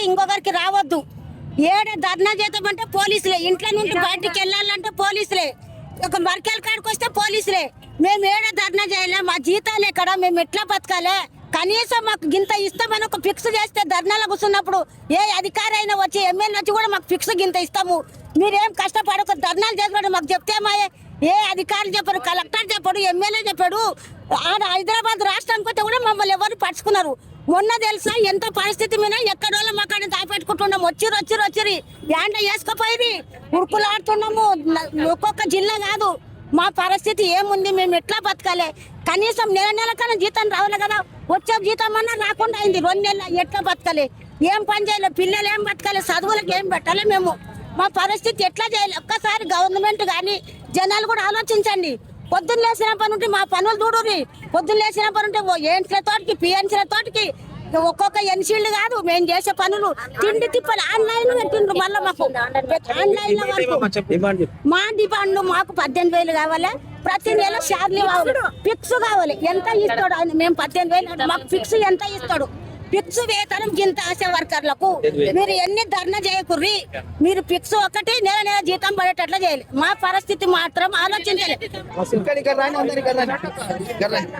ఇంకొకరికి రావద్దు. ధర్నా చేద్దామంటే పోలీసులే, ఇంట్లో నుండి బయటికి వెళ్ళాలంటే పోలీసులే, ఒక మర్కెల కాడికి వస్తే పోలీసులే. మేము ధర్నా చేయలే, మా జీతాలు ఎక్కడ, మేము ఎట్లా బతకాలే? కనీసం మాకు గింత ఇస్తామని ఒక ఫిక్స్ చేస్తే ధర్నాలో కూర్చున్నప్పుడు ఏ అధికారి అయినా వచ్చి ఎమ్మెల్యే వచ్చి కూడా మాకు ఫిక్స్ గింత ఇస్తాము, మీరేం కష్టపడక ధర్నాలు చేసుకోండి మాకు చెప్తే ఏ అధికారులు చెప్పారు, కలెక్టర్ చెప్పాడు, ఎమ్మెల్యే చెప్పాడు. ఆడ హైదరాబాద్ రాష్ట్రానికి వస్తే కూడా మమ్మల్ని ఎవరు పడుచుకున్నారు. మొన్న తెలుసా ఎంత పరిస్థితి మీద ఎక్కడోళ్ళ మాకాడ దాపెట్టుకుంటున్నాము. వచ్చిరి యాండ వేసుకుపోయి ఉరుకులాడుతున్నాము. ఒక్కొక్క జిల్లా కాదు, మా పరిస్థితి ఏముంది, మేము ఎట్లా బతకాలి? కనీసం నెల కన్నా జీతం రావాలి కదా, వచ్చే జీతం అన్నా రాకుండా అయింది. 2 నెలలు ఎట్లా బతకాలి? ఏం పని చేయాలి? పిల్లలు ఏం బతకాలి? చదువులకు ఏం పెట్టాలి? మేము మా పరిస్థితి ఎట్లా చేయాలి? ఒక్కసారి గవర్నమెంట్ కానీ జనాలు కూడా ఆలోచించండి. పొద్దున్న లేచిన పని ఉంటే మా పనులు చూడుర్రి. పొద్దున్న లేచిన పని ఉంటే ఏంట్ల తోటికి పిఎన్సీల తోటికి ఒక్కొక్క ఎన్సీళ్ళు కాదు మేము చేసే పనులు. తిండి తిప్పలు ఆన్లైన్ పెట్టిండ్రు. మళ్ళీ మాకు ఆన్లైన్ మా డిమాండ్ మాకు 18,000 కావాలి. ప్రతి నెల శాలరీ ఫిక్స్ కావాలి. ఎంత ఇస్తాడు ఆయన? మేము 18,000, మాకు ఫిక్స్ ఎంత ఇస్తాడు? ఫిక్స్ వేతనం గింత ఆశా వర్కర్లకు మీరు ఎన్ని ధర్నా చేయకుర్రి, మీరు ఫిక్స్ ఒకటి నెల జీతం పడేటట్లు చేయాలి. మా పరిస్థితి మాత్రం ఆలోచించాలి.